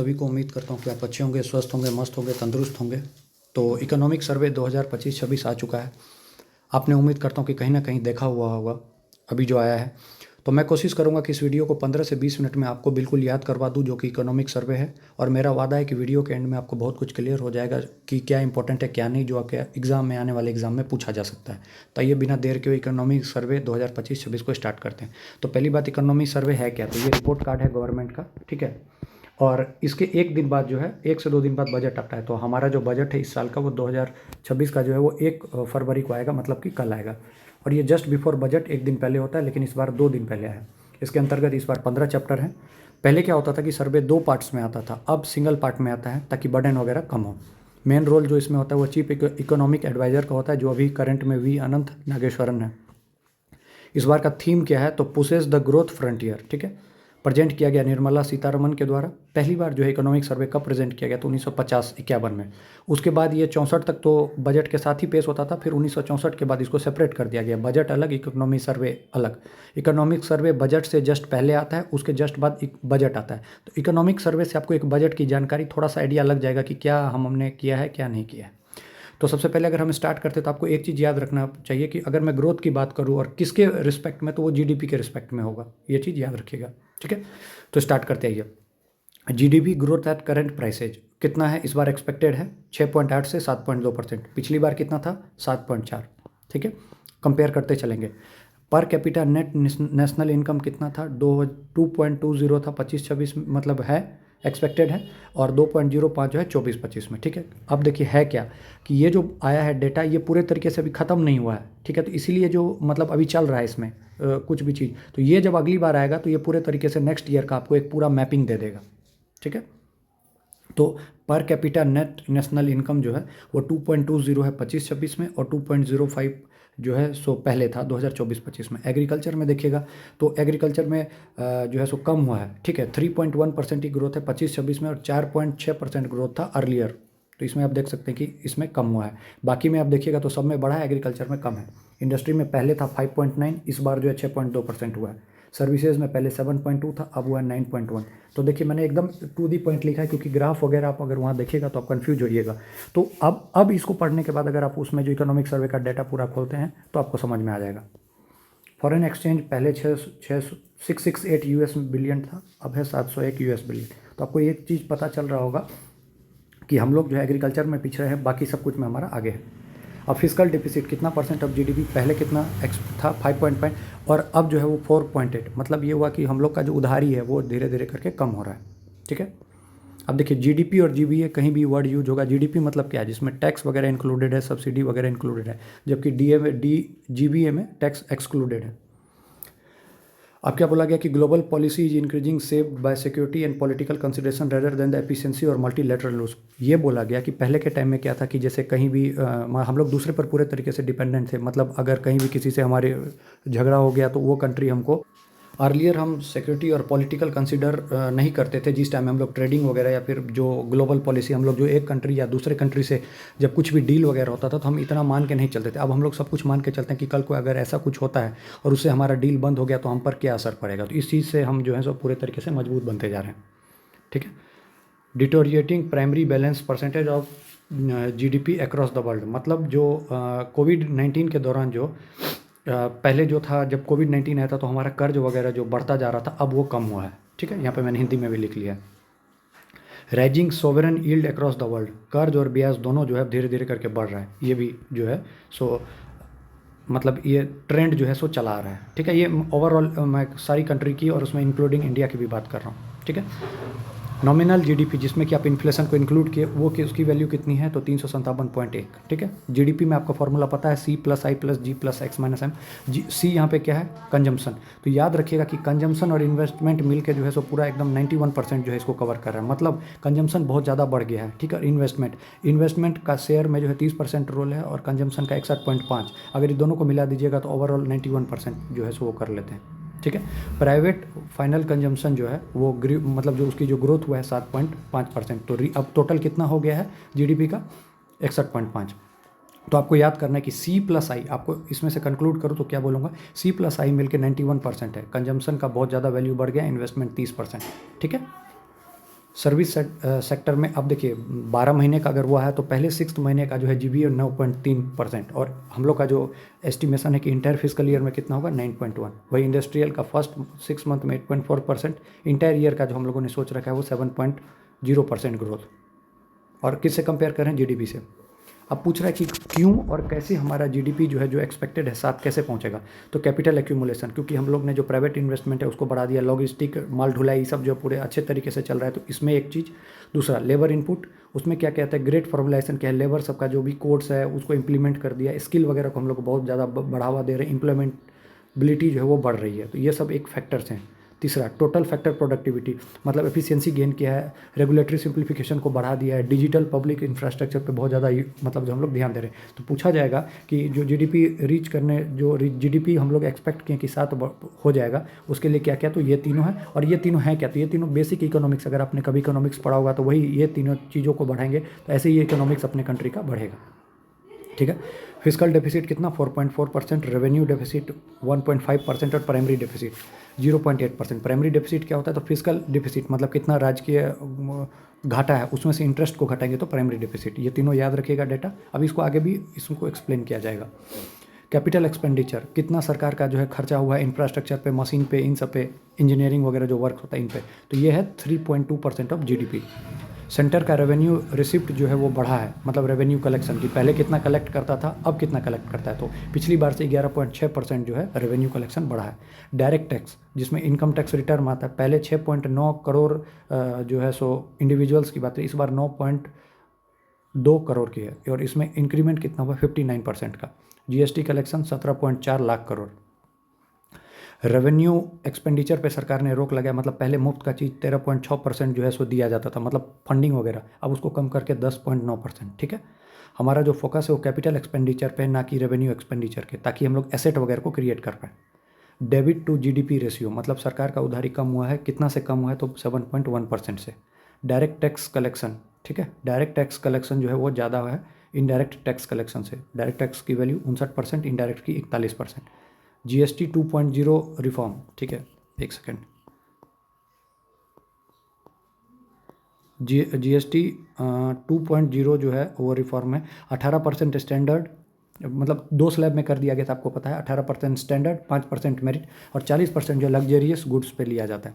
सभी को उम्मीद करता हूँ कि आप अच्छे होंगे, स्वस्थ होंगे, मस्त होंगे, तंदुरुस्त होंगे। तो इकोनॉमिक सर्वे 2025-26 आ चुका है। आपने उम्मीद करता हूँ कि कहीं ना कहीं देखा हुआ होगा अभी जो आया है। तो मैं कोशिश करूँगा कि इस वीडियो को 15 से 20 मिनट में आपको बिल्कुल याद करवा दूँ जो कि इकोनॉमिक सर्वे है। और मेरा वादा है कि वीडियो के एंड में आपको बहुत कुछ क्लियर हो जाएगा कि क्या इंपॉर्टेंट है क्या नहीं, जो आपके एग्जाम में आने वाले एग्जाम में पूछा जा सकता है। तो ये बिना देर के इकोनॉमिक सर्वे 2025-26 को स्टार्ट करते हैं। तो पहली बात, इकोनॉमिक सर्वे है क्या? तो ये रिपोर्ट कार्ड है गवर्नमेंट का, ठीक है। और इसके एक दिन बाद जो है, 1 से 2 दिन बाद बजट आता है। तो हमारा जो बजट है इस साल का वो 2026 का जो है वो 1 फरवरी को आएगा, मतलब कि कल आएगा। और ये जस्ट बिफोर बजट एक दिन पहले होता है, लेकिन इस बार 2 दिन पहले आया है। इसके अंतर्गत इस बार 15 चैप्टर हैं। पहले क्या होता था कि सर्वे 2 पार्ट्स में आता था, अब सिंगल पार्ट में आता है ताकि बर्डन वगैरह कम हो। मेन रोल जो इसमें होता है वो चीफ इकोनॉमिक एडवाइज़र का होता है, जो अभी करंट में वी अनंत नागेश्वरन है। इस बार का थीम क्या है? तो पुशेस द ग्रोथ फ्रंटियर, ठीक है। प्रेजेंट किया गया निर्मला सीतारमन के द्वारा। पहली बार जो है इकोनॉमिक सर्वे कब प्रेजेंट किया गया? तो 1950-51 में। उसके बाद ये 64 तक तो बजट के साथ ही पेश होता था, फिर 1964 के बाद इसको सेपरेट कर दिया गया, बजट अलग, इकोनॉमिक सर्वे अलग। इकोनॉमिक सर्वे बजट से जस्ट पहले आता है, उसके जस्ट बाद बजट आता है। तो इकोनॉमिक सर्वे से आपको एक बजट की जानकारी, थोड़ा सा आइडिया लग जाएगा कि क्या हमने किया है क्या नहीं किया है। तो सबसे पहले अगर हम स्टार्ट करते तो आपको एक चीज़ याद रखना चाहिए कि अगर मैं ग्रोथ की बात करूँ और किसके रिस्पेक्ट में, तो वो जीडीपी के रिस्पेक्ट में होगा। ये चीज़ याद रखिएगा, ठीक है। तो स्टार्ट करते हैं। GDP growth at current prices कितना है इस बार? एक्सपेक्टेड है 6.8 से 7.2%। पिछली बार कितना था? 7.4, ठीक है। कंपेयर करते चलेंगे। Per capita net national income कितना था? 2.20 था 25-26, मतलब है एक्सपेक्टेड है। और 2.05 जो है 24-25 में, ठीक है। अब देखिए है क्या कि ये जो आया है डेटा, ये पूरे तरीके से अभी ख़त्म नहीं हुआ है, ठीक है। तो इसीलिए जो मतलब अभी चल रहा है इसमें कुछ भी चीज़, तो ये जब अगली बार आएगा तो ये पूरे तरीके से नेक्स्ट ईयर का आपको एक पूरा मैपिंग दे देगा, ठीक है। तो per capita net national income जो है वो 2.20 है 25-26 में, और 2.05 जो है सो पहले था 2024-25 में। एग्रीकल्चर में देखिएगा तो एग्रीकल्चर में जो है सो कम हुआ है, ठीक है। 3.1% की ग्रोथ है 25-26 में, और 4.6% ग्रोथ था अर्लियर। तो इसमें आप देख सकते हैं कि इसमें कम हुआ है। बाकी में आप देखिएगा तो सब में बढ़ा है, एग्रीकल्चर में कम है। इंडस्ट्री में पहले था 5.9, इस बार जो है 6.2% हुआ है। सर्विसेज में पहले 7.2 था, अब हुआ है 9.1। तो देखिए मैंने एकदम टू दी पॉइंट लिखा है, क्योंकि ग्राफ वगैरह आप अगर वहाँ देखिएगा तो आप कंफ्यूज होइएगा। तो अब इसको पढ़ने के बाद अगर आप उसमें जो इकोनॉमिक सर्वे का डाटा पूरा खोलते हैं तो आपको समझ में आ जाएगा। फॉरेन एक्सचेंज पहले 668 यूएस बिलियन था, अब है 701 यूएस बिलियन। तो आपको एक चीज़ पता चल रहा होगा कि हम लोग जो है एग्रीकल्चर में पीछे हैं, बाकी सब कुछ में हमारा आगे है। अब फिजिकल डिफिसिट कितना परसेंट ऑफ जीडीपी? पहले कितना था? 5.5, और अब जो है वो 4.8। मतलब ये हुआ कि हम लोग का जो उधारी है वो धीरे धीरे करके कम हो रहा है, ठीक है। अब देखिए जीडीपी और जीबीए कहीं भी वर्ड यूज होगा, जीडीपी मतलब क्या है? जिसमें टैक्स वगैरह इंक्लूडेड है, सब्सिडी वगैरह इंक्लूडेड है, जबकि जीबीए में टैक्स एक्सक्लूडेड है। अब क्या बोला गया कि global policy is increasing saved by security and political consideration rather than the efficiency और मल्टीलेटरल रूल्स। ये बोला गया कि पहले के टाइम में क्या था कि जैसे कहीं भी हम लोग दूसरे पर पूरे तरीके से डिपेंडेंट थे। मतलब अगर कहीं भी किसी से हमारे झगड़ा हो गया तो वो कंट्री हमको, अर्लियर हम सिक्योरिटी और पॉलिटिकल कंसिडर नहीं करते थे जिस टाइम हम लोग ट्रेडिंग वगैरह या फिर जो ग्लोबल पॉलिसी, हम लोग जो एक कंट्री या दूसरे कंट्री से जब कुछ भी डील वगैरह होता था तो हम इतना मान के नहीं चलते थे। अब हम लोग सब कुछ मान के चलते हैं कि कल को अगर ऐसा कुछ होता है और उससे हमारा डील बंद हो गया तो हम पर क्या असर पड़ेगा। तो इस चीज़ से हम जो है सो पूरे तरीके से मजबूत बनते जा रहे हैं, ठीक है। Deteriorating primary balance percentage of GDP across the world, मतलब जो कोविड-19 के दौरान जो पहले जो था, जब कोविड-19 आया था तो हमारा कर्ज वगैरह जो बढ़ता जा रहा था, अब वो कम हुआ है, ठीक है। यहाँ पे मैंने हिंदी में भी लिख लिया है। Rising sovereign yield across the world, कर्ज और ब्याज दोनों जो है धीरे धीरे करके बढ़ रहा है। ये भी जो है सो मतलब ये ट्रेंड जो है सो चला आ रहा है, ठीक है। ये ओवरऑल मैं सारी कंट्री की और उसमें इंक्लूडिंग इंडिया की भी बात कर रहा हूँ, ठीक है। नॉमिनल जीडीपी जिसमें कि आप इन्फ्लेशन को इंक्लूड किए, वो कि उसकी वैल्यू कितनी है? तो 357.1, ठीक है। जीडीपी में आपका फॉर्मूला पता है, C+I+G+X-M। सी यहाँ पे क्या है? कंजम्पशन। तो याद रखिएगा कि कंजम्पशन और इन्वेस्टमेंट मिल के जो है सो पूरा एकदम 91% जो है इसको कवर कर रहा है। मतलब कंजम्पशन बहुत ज़्यादा बढ़ गया है, ठीक है। इन्वेस्टमेंट का शेयर में जो है 30% रोल है, और कंजम्पशन का 61.5। अगर ये दोनों को मिला दीजिएगा तो ओवरऑल 91% जो है सो वो कर लेते हैं, ठीक है। प्राइवेट फाइनल कंजम्पशन जो है वो मतलब जो उसकी जो ग्रोथ हुआ है 7.5%। तो अब टोटल कितना हो गया है जीडीपी का? 61.5। तो आपको याद करना है कि C+I, आपको इसमें से कंक्लूड करूँ तो क्या बोलूँगा? C+I मिल के 91% है। कंजम्पशन का बहुत ज़्यादा वैल्यू बढ़ गया, इन्वेस्टमेंट 30%, ठीक है। सर्विस सेक्टर में अब देखिए 12 महीने का अगर हुआ है तो पहले 6 महीने का जो है जीबी 9.3%, और हम लोग का जो एस्टिमेशन है कि इंटायर फिजिकल ईयर में कितना होगा 9.1। वही इंडस्ट्रियल का फर्स्ट 6 मंथ में 8.4%, इंटायर ईयर का जो हम लोगों ने सोच रखा है वो 7.0% ग्रोथ। और किससे कंपेयर करें? जीडीपी से। अब पूछ रहा है कि क्यों और कैसे हमारा जीडीपी जो है जो एक्सपेक्टेड है 7 कैसे पहुंचेगा? तो कैपिटल एक्यूमुलेशन, क्योंकि हम लोग ने जो प्राइवेट इन्वेस्टमेंट है उसको बढ़ा दिया, लॉजिस्टिक माल ढुलाई सब जो पूरे अच्छे तरीके से चल रहा है, तो इसमें एक चीज़। दूसरा लेबर इनपुट, उसमें क्या कहता है ग्रेट फॉर्मुलाइजेशन क्या है, लेबर सबका जो भी कोर्स है उसको इंप्लीमेंट कर दिया, स्किल वगैरह को हम लोग बहुत ज़्यादा बढ़ावा दे रहे हैं, इम्प्लीमेंटबिलिटी जो है वो बढ़ रही है, तो ये सब एक फैक्टर्स हैं। तीसरा टोटल फैक्टर प्रोडक्टिविटी, मतलब एफिशिएंसी गेन किया है, रेगुलेटरी सिंप्लीफिकेशन को बढ़ा दिया है, डिजिटल पब्लिक इंफ्रास्ट्रक्चर पे बहुत ज़्यादा मतलब जो हम लोग ध्यान दे रहे हैं। तो पूछा जाएगा कि जो जीडीपी रीच करने जो जीडीपी हम लोग एक्सपेक्ट किए कि 7 हो जाएगा, उसके लिए क्या क्या? तो ये तीनों है, और ये तीनों हैं क्या? तो ये तीनों बेसिक इकोनॉमिक्स, अगर आपने कभी इकोनॉमिक्स पढ़ा होगा तो वही ये तीनों चीज़ों को बढ़ाएंगे, तो ऐसे ही इकोनॉमिक्स अपने कंट्री का बढ़ेगा। ठीक है। फिजिकल डेफिसिट कितना? 4.4%, रेवेन्यू डेफिसिट 1.5% और प्राइमरी डेफिसिट 0.8%। प्राइमरी डेफिसिट क्या होता है? तो फिजिकल डेफिसिट मतलब कितना राजकीय घाटा है, उसमें से इंटरेस्ट को घटाएंगे तो प्राइमरी डेफिसिट। ये तीनों याद रखिएगा डेटा, अब इसको आगे भी इसको एक्सप्लेन किया जाएगा। कैपिटल एक्सपेंडिचर, कितना सरकार का जो है खर्चा हुआ है इंफ्रास्ट्रक्चर पे, मशीन पे, इन सब पे, इंजीनियरिंग वगैरह जो वर्क होता है इन पे, तो ये है 3.2% ऑफ जीडीपी। सेंटर का रेवेन्यू रिसिप्ट जो है वो बढ़ा है, मतलब रेवेन्यू कलेक्शन की, पहले कितना कलेक्ट करता था अब कितना कलेक्ट करता है, तो पिछली बार से 11.6% जो है रेवेन्यू कलेक्शन बढ़ा है। डायरेक्ट टैक्स, जिसमें इनकम टैक्स रिटर्न आता है, पहले 6.9 करोड़ जो है सो इंडिविजुअल्स की बात है, इस बार 9.2 करोड़ की है, और इसमें इंक्रीमेंट कितना हुआ? 59% का। GST collection 17.4 lakh crore. Revenue expenditure पे सरकार ने रोक लगाया, मतलब पहले मुफ्त का चीज़ 13.6% जो है सो दिया जाता था, मतलब फंडिंग वगैरह, अब उसको कम करके 10.9%। ठीक है। हमारा जो फोकस है वो कैपिटल एक्सपेंडिचर पे, ना कि रेवेन्यू एक्सपेंडिचर के, ताकि हम लोग एसेट वगैरह को क्रिएट कर पाए। डेबिट टू जीडीपी रेशियो, मतलब सरकार का उधारी कम हुआ है, कितना से कम हुआ है? तो 7.1% से। डायरेक्ट टैक्स कलेक्शन, ठीक है, डायरेक्ट टैक्स कलेक्शन जो है वो ज़्यादा है इनडायरेक्ट टैक्स कलेक्शन से। डायरेक्ट टैक्स की वैल्यू 59%, इनडायरेक्ट की 41%। जीएसटी 2.0 रिफॉर्म, ठीक है, एक सेकेंड। जीएसटी 2.0 जो है वो रिफॉर्म है। 18% स्टैंडर्ड, मतलब 2 स्लैब में कर दिया गया था, आपको पता है। 18% स्टैंडर्ड, 5% मेरिट, और 40% जो लग्जरियस गुड्स पे लिया जाता है।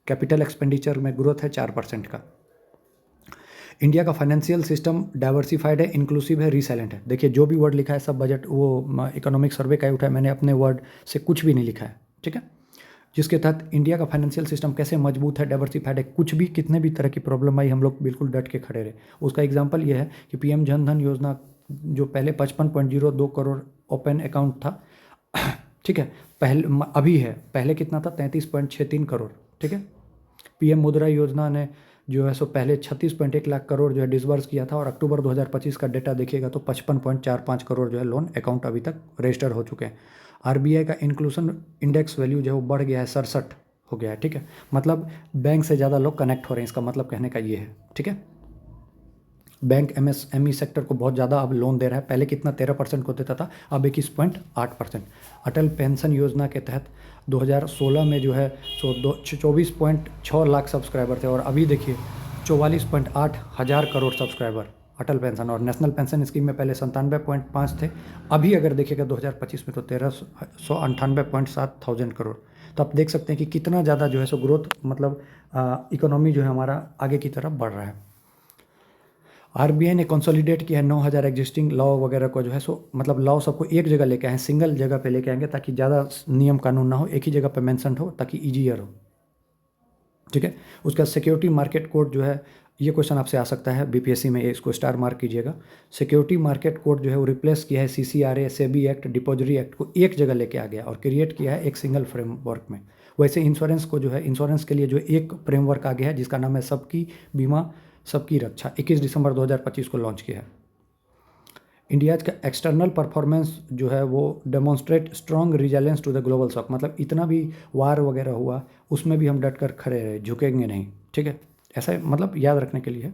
कैपिटल एक्सपेंडिचर में ग्रोथ है 4% का। इंडिया का फाइनेंशियल सिस्टम डाइवर्सिफाइड है, इंक्लूसिव है, रिसाइलेंट है। देखिए जो भी वर्ड लिखा है सब बजट वो इकोनॉमिक सर्वे का ही उठा है, मैंने अपने वर्ड से कुछ भी नहीं लिखा है। ठीक है। जिसके तहत इंडिया का फाइनेंशियल सिस्टम कैसे मजबूत है, डाइवर्सिफाइड है, कुछ भी कितने भी तरह की प्रॉब्लम आई हम लोग बिल्कुल डट के खड़े रहे। उसका एग्जाम्पल ये है कि पीएम जन धन योजना जो पहले 55.02 करोड़ ओपन अकाउंट था, ठीक है, पहले अभी है, पहले कितना था? 33.63 करोड़। ठीक है। पीएम मुद्रा योजना ने जो है सो पहले 36.1 लाख करोड़ जो है डिसबर्स किया था, और अक्टूबर 2025 का डेटा देखिएगा तो 55.45 करोड़ जो है लोन अकाउंट अभी तक रजिस्टर हो चुके हैं। आरबीआई का इंक्लूसन इंडेक्स वैल्यू जो है वो बढ़ गया है, 67 हो गया है। ठीक है, मतलब बैंक से ज़्यादा लोग कनेक्ट हो रहे हैं, इसका मतलब कहने का ये है। ठीक है। बैंक एमएसएमई सेक्टर को बहुत ज़्यादा अब लोन दे रहा है, पहले कितना 13% को देता था, अब 21.8%। अटल पेंशन योजना के तहत 2016 में जो है सो 24.6 लाख सब्सक्राइबर थे, और अभी देखिए 44.8 हज़ार करोड़ सब्सक्राइबर अटल पेंशन। और नेशनल पेंशन स्कीम में पहले 97.5 थे, अभी अगर देखिएगा 2025 में तो 1398.7 थाउजेंड करोड़। तो आप देख सकते हैं कि कितना ज़्यादा जो है सो ग्रोथ, मतलब इकोनॉमी जो है हमारा आगे की तरफ बढ़ रहा है। आरबीआई ने कंसोलिडेट किया है 9,000 एग्जिस्टिंग लॉ वगैरह को जो है सो, मतलब लॉ सबको एक जगह लेके आए, सिंगल जगह पे लेके आएंगे, ताकि ज़्यादा नियम कानून ना हो, एक ही जगह पे मेंशन हो, ताकि ईजियर हो। ठीक है। उसका सिक्योरिटी मार्केट कोड जो है, ये क्वेश्चन आपसे आ सकता है बीपीएससी में, इसको स्टार मार्क कीजिएगा। सिक्योरिटी मार्केट कोड जो है वो रिप्लेस किया है सीसीआरए, सेबी एक्ट, डिपॉजिटरी एक्ट को एक जगह लेके आ गया और क्रिएट किया है एक सिंगल फ्रेमवर्क में। वैसे इंश्योरेंस को जो है, इंश्योरेंस के लिए जो एक फ्रेमवर्क आ गया है जिसका नाम है सबकी बीमा सबकी रक्षा, 21 दिसंबर 2025 को लॉन्च किया है। इंडियाज का एक्सटर्नल परफॉर्मेंस जो है वो demonstrate strong resilience to the global shock, मतलब इतना भी वार वगैरह हुआ उसमें भी हम डट कर खड़े रहे, झुकेंगे नहीं। ठीक है, ऐसा मतलब याद रखने के लिए।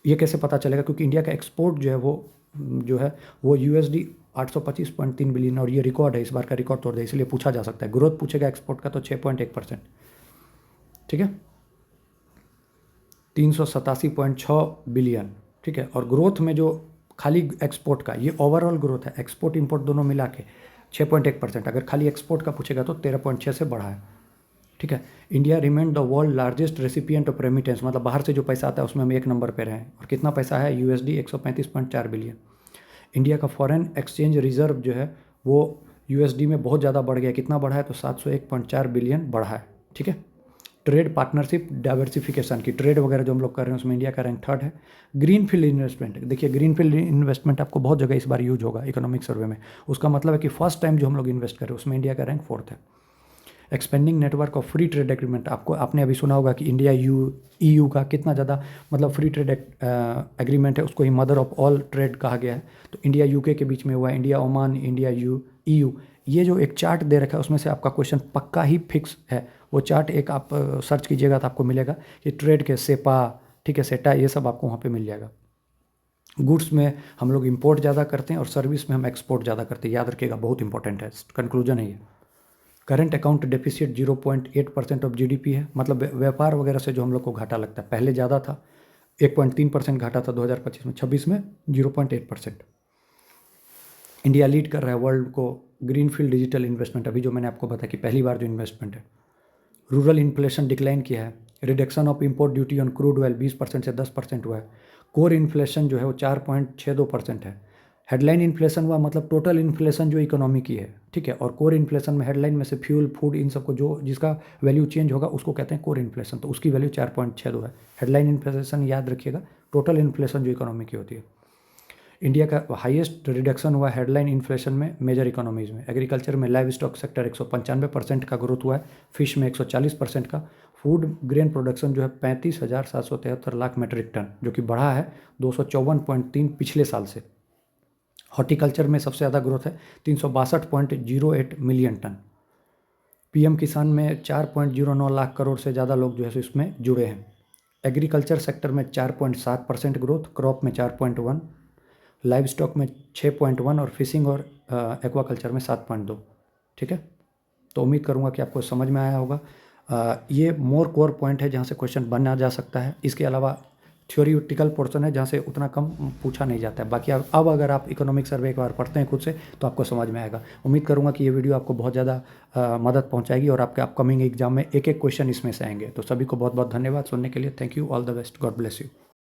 ये कैसे पता चलेगा? क्योंकि इंडिया का एक्सपोर्ट जो है वो यूएसडी 825.3 बिलियन, और ये रिकॉर्ड है, इस बार का रिकॉर्ड तोड़ दिया, इसलिए पूछा जा सकता है। ग्रोथ पूछेगा एक्सपोर्ट का तो 6.1%। ठीक है। 387.6 बिलियन, ठीक है। और ग्रोथ में जो खाली एक्सपोर्ट का, ये ओवरऑल ग्रोथ है, एक्सपोर्ट इंपोर्ट दोनों मिला के 6.1%। अगर खाली एक्सपोर्ट का पूछेगा तो 13.6 से बढ़ा है, ठीक है। India remain the world largest recipient of remittance, मतलब बाहर से जो पैसा आता है उसमें हम 1 नंबर पे रहे हैं। और कितना पैसा है? USD 135.4 billion. इंडिया का फॉरेन एक्सचेंज रिजर्व जो है वो USD में बहुत ज़्यादा बढ़ गया। कितना बढ़ा है? तो 701.4 बिलियन बढ़ा है, ठीक है। ट्रेड पार्टनरशिप डाइवर्सिफिकेशन की, ट्रेड वगैरह जो हम लोग कर रहे हैं उसमें इंडिया का रैंक 3rd है। ग्रीन फील्ड इन्वेस्टमेंट, देखिए ग्रीन फील्ड इन्वेस्टमेंट आपको बहुत जगह इस बार यूज होगा इकोनॉमिक सर्वे में। उसका मतलब है कि फर्स्ट टाइम जो हम लोग इन्वेस्ट कर रहे हैं उसमें इंडिया का रैंक 4th है। Expanding network of free trade agreement, आपने अभी सुना होगा कि इंडिया EU का कितना ज़्यादा मतलब फ्री ट्रेड एग्रीमेंट है, उसको ही मदर ऑफ ऑल ट्रेड कहा गया है। तो इंडिया UK के बीच में हुआ है, इंडिया ओमान, इंडिया EU। ये जो एक चार्ट दे रखा है उसमें से आपका क्वेश्चन पक्का ही फिक्स है। वो चार्ट एक आप सर्च कीजिएगा तो आपको मिलेगा कि ट्रेड के सेपा, ठीक है, सेटा, ये सब आपको वहाँ पे मिल जाएगा। गुड्स में हम लोग इंपोर्ट ज़्यादा करते हैं और सर्विस में हम एक्सपोर्ट ज़्यादा करते हैं, याद रखिएगा, बहुत इंपॉर्टेंट है, कंक्लूजन है ये। Current account deficit 0.8% of GDP है, मतलब व्यापार वगैरह से जो हम लोग को घाटा लगता है, पहले ज़्यादा था, 1.3% घाटा था 2025 में, 26 में 0.8%। इंडिया लीड कर रहा है वर्ल्ड को ग्रीन फील्ड डिजिटल इन्वेस्टमेंट, अभी जो मैंने आपको बताया कि पहली बार जो इन्वेस्टमेंट है। रूरल इन्फ्लेशन डिक्लाइन किया है। Reduction of import duty on crude oil 20% से 10% हुआ है। कोर इन्फ्लेशन जो है वो 4.62% है। हेडलाइन इन्फ्लेशन हुआ, मतलब टोटल इन्फ्लेशन जो इकोनॉमी की है, ठीक है। और कोर इन्फ्लेशन में हेडलाइन में से फ्यूल, फूड, इन सबको जो जिसका वैल्यू चेंज होगा उसको कहते हैं कोर इन्फ्लेशन, तो उसकी वैल्यू 4.62 है। हेडलाइन इन्फ्लेशन याद रखिएगा, टोटल इन्फ्लेशन जो इकोनॉमी की होती है। इंडिया का हाईएस्ट रिडक्शन हुआ हेडलाइन इन्फ्लेशन में मेजर इकोनॉमीज़ में। एग्रीकल्चर में लाइव स्टॉक सेक्टर 195% का ग्रोथ हुआ है, फिश में 140% का। फूड ग्रेन प्रोडक्शन जो है 35,773 लाख मीट्रिक टन, जो कि बढ़ा है 254.3 पिछले साल से। हॉर्टिकल्चर में सबसे ज़्यादा ग्रोथ है, 362.08 मिलियन टन। PM किसान में 4.09 लाख करोड़ से ज़्यादा लोग जो है इसमें जुड़े हैं। एग्रीकल्चर सेक्टर में 4.7% ग्रोथ, क्रॉप में 4.1, लाइव स्टॉक में 6.1 और फिशिंग और एक्वाकल्चर में 7.2, ठीक है। तो उम्मीद करूंगा कि आपको समझ में आया होगा। ये मोर कोर पॉइंट है जहाँ से क्वेश्चन बनना जा सकता है। इसके अलावा थ्योरिटिकल पोर्शन है जहाँ से उतना कम पूछा नहीं जाता है। बाकी अब अगर आप इकोनॉमिक सर्वे एक बार पढ़ते हैं खुद से तो आपको समझ में आएगा। उम्मीद करूंगा कि ये वीडियो आपको बहुत ज़्यादा मदद पहुँचाएगी और आपके अपकमिंग एग्जाम में एक एक क्वेश्चन इसमें से आएंगे। तो सभी को बहुत बहुत धन्यवाद सुनने के लिए। Thank you, all the best, God bless you.